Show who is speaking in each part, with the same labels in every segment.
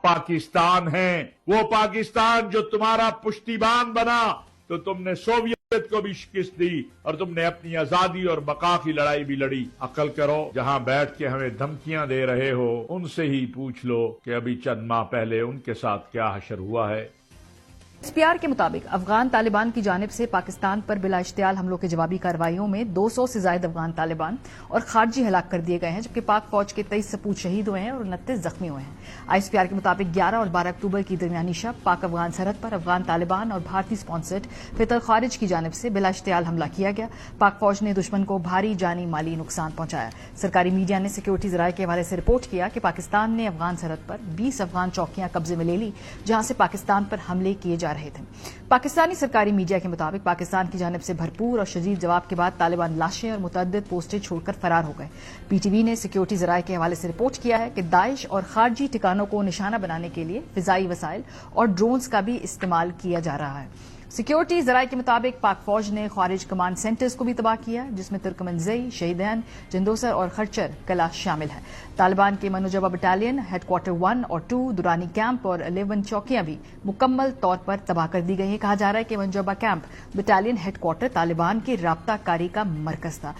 Speaker 1: पाकिस्तान हैं, वो पाकिस्तान जो तुम्हारा पुष्टिबान बना तो तुमने सोवियत को भी शिकस्त दी और तुमने अपनी आजादी और बका की लड़ाई भी लड़ी। अकल करो, जहां बैठ के हमें धमकियां दे रहे हो उनसे ही पूछ लो कि अभी चंद माह पहले उनके साथ क्या हशर हुआ है।
Speaker 2: एसपीआर के मुताबिक अफगान तालिबान की जानिब से पाकिस्तान पर बिला इश्तियाल हमलों की जवाबी कार्रवाइयों में 200 से ज्यादा अफगान तालिबान और खारजी हलाक कर दिए गए हैं, जबकि पाक फौज के 23 सपूत शहीद हुए हैं और 29 जख्मी हुए हैं। आईएसपीआर के मुताबिक 11 और 12 अक्टूबर की दरमियानी शब पाक अफगान सरहद पर अफगान तालिबान और भारतीय स्पॉन्सर्ड फितर खारिज की जानिब से बिला इश्तियाल हमला किया गया। पाक फौज ने दुश्मन को भारी जानी माली नुकसान पहुंचाया। सरकारी मीडिया ने सिक्योरिटी जराये के हवाले से रिपोर्ट किया कि पाकिस्तान ने अफगान सरहद पर 20 अफगान चौकियां कब्जे में ले ली, जहां से पाकिस्तान पर हमले किए जा रहे थे। पाकिस्तानी सरकारी मीडिया के मुताबिक पाकिस्तान की जानिब से भरपूर और शदीद जवाब के बाद तालिबान लाशें और मुतअद्दिद पोस्टें छोड़कर फरार हो गए। पीटीवी ने सिक्योरिटी जराये के हवाले से रिपोर्ट किया है कि दाइश और खारजी ठिकानों को निशाना बनाने के लिए फिजाई वसाइल और ड्रोन्स का भी इस्तेमाल किया जा रहा है। सिक्योरिटी जराये के मुताबिक पाक फौज ने खारिज कमांड सेंटर्स को भी तबाह किया, जिसमें तुर्कमनजई, शहीदैन, जंदोसर और खरचर कला शामिल है। तालिबान के मनोजबा बटालियन, हेडक्वार्टर 1 और 2, दुरानी कैंप और 11 चौकियां भी मुकम्मल तौर पर तबाह कर दी गई हैं। कहा जा रहा है कि मनोजबा कैंप बटालियन हेडक्वार्टर तालिबान की राब्ता कारी का मरकज था।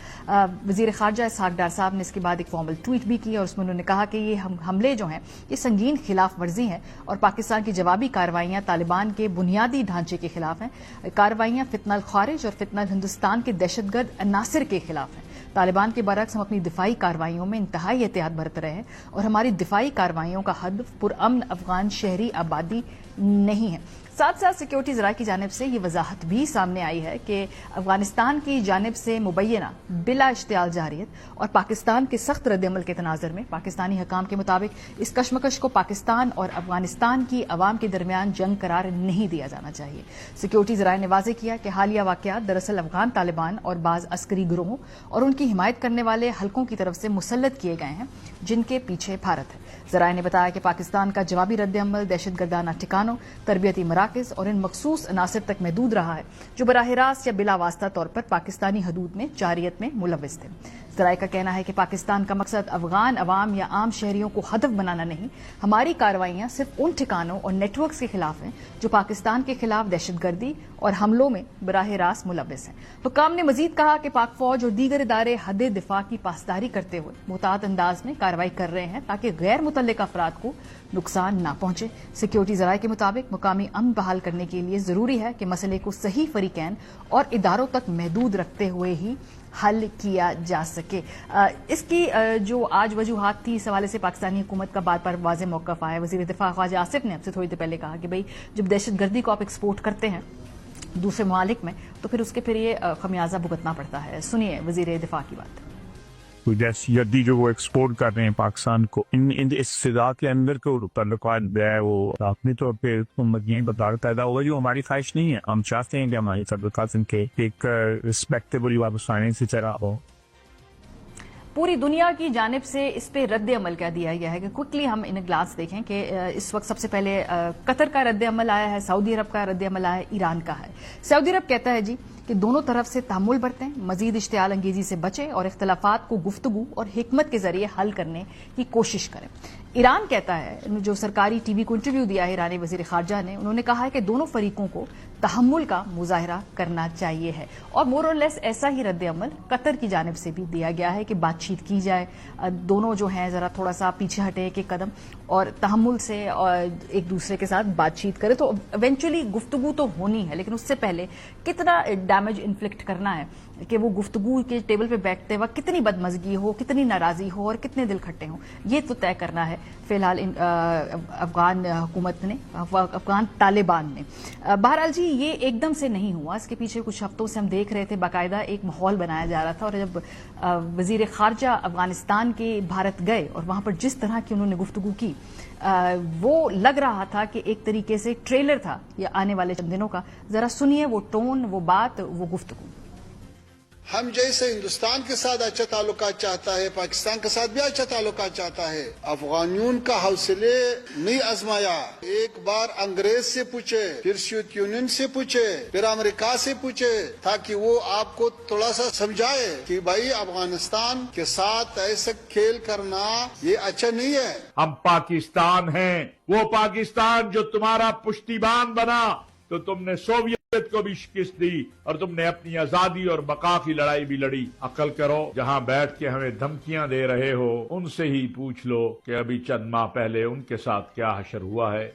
Speaker 2: वजीर खारजा इसहाक डार साहब ने इसके बाद एक फॉर्मल ट्वीट भी किया और उसमें उन्होंने कहा कि ये हमले जो हैं ये संगीन खिलाफ वर्जी हैं और पाकिस्तान की जवाबी कार्रवाइयां तालिबान के बुनियादी ढांचे के खिलाफ हैं। कार्रवाइयां फितनल खारिज और फितनल हिंदुस्तान के दहशतगर्द अनासिर के खिलाफ हैं। तालिबान के बरक्स हम अपनी दिफाई कार्रवाइयों में इंतहाई एहतियात बरत रहे हैं और हमारी दिफाई कार्रवाइयों का हदफ पुरअमन अफगान शहरी आबादी नहीं है। साथ साथ सिक्योरिटी जराये की जानिब से ये वजाहत भी सामने आई है कि अफगानिस्तान की जानिब से मुबैना बिला इश्तियाल जारियत और पाकिस्तान के सख्त रद्दअमल के तनाजर में पाकिस्तानी हकाम के मुताबिक इस कशमकश को पाकिस्तान और अफगानिस्तान की अवाम के दरमियान जंग करार नहीं दिया जाना चाहिए। सिक्योरिटी जराये ने वाज़ेह किया कि हालिया वाकयात दरअसल अफगान तालिबान और बाज़ अस्करी गिरोहों और उनकी हिमायत करने वाले हल्कों की तरफ से मुसल्लत किए गए हैं, जिनके पीछे भारत है। जराये ने बताया कि पाकिस्तान का जवाबी रद्दअमल दहशतगर्दाना ठिकानों, तरबियती मराकज और इन मखसूस अनासिर तक महदूद रहा है, जो बराह रास्त या बिला वास्ता तौर पर पाकिस्तानी हदूद में जारियत में मुलव्वस थे। जराये का कहना है कि पाकिस्तान का मकसद अफगान अवाम या आम शहरियों को हदफ बनाना नहीं, हमारी कार्रवाइयां सिर्फ उन ठिकानों और नेटवर्क्स के खिलाफ हैं जो पाकिस्तान के खिलाफ दहशतगर्दी और हमलों में बराह रास्त मुलव्वस हैं। हुक्काम ने मजीद कहा कि पाक फौज और दीगर इदारे हद दिफा की पासदारी करते हुए मुतात अंदाज में कार्रवाई कर रहे हैं ताकि गैर मुतल्लिका अफराद को नुकसान न पहुंचे। सिक्योरिटी जराये के मुताबिक मुकामी अमन बहाल करने के लिए जरूरी है कि मसले को सही फरीकैन और इदारों तक महदूद रखते हुए ही हल किया जा सके। इसकी जो आज वजूहात थी, इस हवाले से पाकिस्तानी हुकूमत का बार बार वाज़ेह मौक़िफ़ आया। वज़ीर दिफा ख्वाजा आसिफ ने अब से थोड़ी देर पहले कहा कि भाई जब दहशतगर्दी को आप एक्सपोर्ट करते हैं दूसरे ममालिक में तो फिर उसके फिर ये खमियाजा भुगतना पड़ता है। सुनिए वज़ीर दिफा की बात।
Speaker 3: दहशतगर्दी जो वो एक्सपोर्ट कर रहे हैं पाकिस्तान को, इन इस फिजा के अंदर को तल्लुकात है वो अपने तौर पर यही बदलाव पैदा होगा जो हमारी ख्वाहिश नहीं है। हम चाहते हैं कि हमारी तल्लुकात इनके एक रिस्पेक्टेबल वापस से चला हो।
Speaker 2: पूरी दुनिया की जानिब से इस पे रद्द अमल क्या दिया गया है कि क्विकली हम इन ग्लास देखें कि इस वक्त सबसे पहले कतर का रद्द अमल आया है, सऊदी अरब का रद्द अमल आया है, ईरान का है। सऊदी अरब कहता है जी कि दोनों तरफ से तहम्मुल बरतें, मजीद इश्तियाल अंगेजी से बचें और इख्तलाफात को गुफ्तगू और हिकमत के जरिए हल करने की कोशिश करें। ईरान कहता है, जो सरकारी टीवी को इंटरव्यू दिया है ईरानी वजीर खारजा ने, उन्होंने कहा है कि दोनों फरीकों को तहम्मुल का मुजाहरा करना चाहिए है और मोर और लेस ऐसा ही रद्द अमल कतर की जानिब से भी दिया गया है कि बातचीत की जाए, दोनों जो हैं जरा थोड़ा सा पीछे हटे एक कदम और तहम्मुल से और एक दूसरे के साथ बातचीत करें। तो इवेंचुअली गुफ्तगू तो होनी है, लेकिन उससे पहले कितना डैमेज इन्फ्लिक्ट करना है कि वो गुफ्तगू के टेबल पे बैठते वक्त कितनी बदमज़गी हो, कितनी नाराज़गी हो और कितने दिल खट्टे हों, ये तो तय करना है फिलहाल अफगान हुकूमत ने, अफगान तालिबान ने। बहरहाल जी ये एकदम से नहीं हुआ, इसके पीछे कुछ हफ्तों से हम देख रहे थे बाकायदा एक माहौल बनाया जा रहा था और जब वजीर खारजा अफगानिस्तान के भारत गए और वहां पर जिस तरह की उन्होंने गुफ्तगू की वो लग रहा था कि एक तरीके से ट्रेलर था या आने वाले चंद दिनों का। जरा सुनिए वो टोन, वो बात, वो गुफ्तगू।
Speaker 4: ہم جیسے ہندوستان کے ساتھ اچھا تعلقات چاہتا ہے، پاکستان کے ساتھ بھی اچھا تعلقات چاہتا ہے۔ افغانیوں کا حوصلے نہیں آزمایا، ایک بار انگریز سے پوچھے، پھر سوویت یونین سے پوچھے، پھر امریکہ سے پوچھے، تاکہ وہ آپ کو تھوڑا سا سمجھائے کہ بھائی افغانستان کے ساتھ ایسا کھیل کرنا یہ اچھا نہیں ہے۔
Speaker 1: ہم پاکستان ہیں، وہ پاکستان جو تمہارا پشتیبان بنا تو تم نے سوویت کو بھی شکست دی اور تم نے اپنی آزادی اور بقا کی لڑائی بھی لڑی۔ عقل کرو، جہاں بیٹھ کے ہمیں دھمکیاں دے رہے ہو ان سے ہی پوچھ لو کہ ابھی چند ماہ پہلے ان کے ساتھ کیا حشر ہوا ہے۔